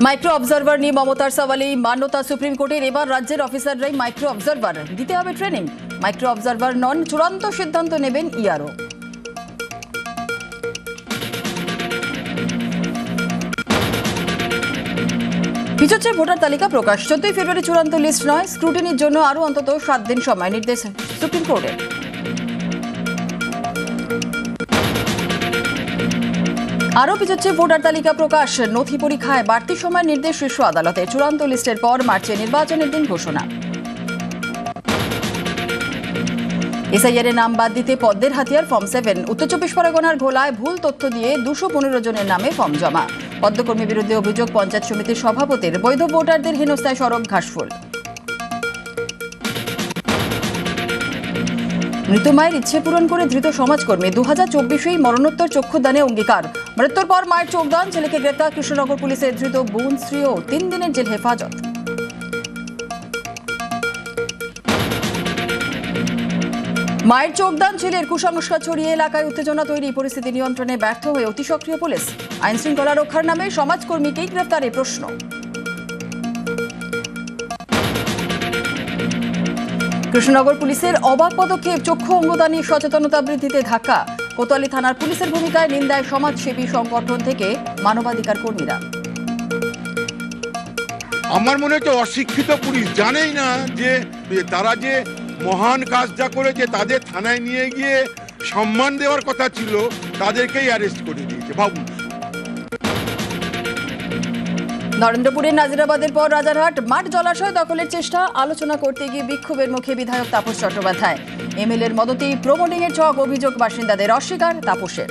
Micro observer নিয়ে মমতার সওয়ালেই মান্যতা সুপ্রিম কোর্টের। এবার রাজ্যের অফিসাররাই মাইক্রো অবজারভার দিতে হবে ট্রেনিং। মাইক্রো অবজারভার নন, চূড়ান্ত সিদ্ধান্ত নেবেন ইআরও। পিছচ্ছে ভোটার তালিকা প্রকাশ। 14 ফেব্রুয়ারি চূড়ান্ত লিস্ট নয়, স্ক্রুটিনির জন্য আরও অন্তত 7 দিন সময়, নির্দেশ সুপ্রিম কোর্টের। আরও পিছচ্ছে ভোটার তালিকা প্রকাশ। নথি পরীক্ষায় বাড়তি সময়, নির্দেশ শীর্ষ আদালতে। চূড়ান্ত লিস্টের পর মার্চে নির্বাচনের দিন ঘোষণা। এসআইআর এর নাম বাদ দিতে পদ্মের হাতিয়ার ফর্ম 7। উত্তর 24 পরগনার ঘোলায় ভুল তথ্য দিয়ে 215 জনের নামে ফর্ম জমা। পদ্মকর্মীর বিরুদ্ধে অভিযোগ, পঞ্চায়েত সমিতির সভাপতির। বৈধ ভোটারদের হেনস্থায় সরব ঘাসফুল। মৃত মায়ের ইচ্ছে পূরণ করে ধৃত সমাজকর্মী। 2024-এই মরণোত্তর চক্ষুদানে অঙ্গীকার। মৃত্যুর পর মায়ের চোখদান, ছেলেকে গ্রেপ্তার। কৃষ্ণনগর পুলিশের ধৃত বোন স্ত্রীও 3 দিনের জেল হেফাজত। মায়ের চোখদান, ছেলের কুসংস্কার ছড়িয়ে এলাকায় উত্তেজনা তৈরি। পরিস্থিতি নিয়ন্ত্রণে ব্যর্থ হয়ে অতি সক্রিয় পুলিশ। আইন শৃঙ্খলা রক্ষার নামে সমাজকর্মীকেই গ্রেপ্তারে প্রশ্ন। কৃষ্ণনগর পুলিশের অবাক পদক্ষেপ, চক্ষু অঙ্গদানী সচেতনতা বৃদ্ধিতে ধাক্কা। কোতোয়ালি থানার পুলিশের ভূমিকায় নিন্দায় সমাজসেবী সংগঠন থেকে মানবাধিকার কর্মীরা। আমার মনে হচ্ছে অশিক্ষিত পুলিশ জানেই না যে তারা যে মহান কাজটা করেছে, তাদের থানায় নিয়ে গিয়ে সম্মান দেওয়ার কথা ছিল, তাদেরকেই অ্যারেস্ট করে দিয়েছে। ভাবুন। নরেন্দ্রপুরের নাজিরাবাদের পর রাজারহাট মাঠ জলাশয় দখলের চেষ্টা। আলোচনা করতে গিয়ে বিক্ষোভের মুখে বিধায়ক তাপস চট্টোপাধ্যায়। এমএলএর মদতেই প্রমোটিং এর ছক, অভিযোগ বাসিন্দাদের। অস্বীকার তাপসের।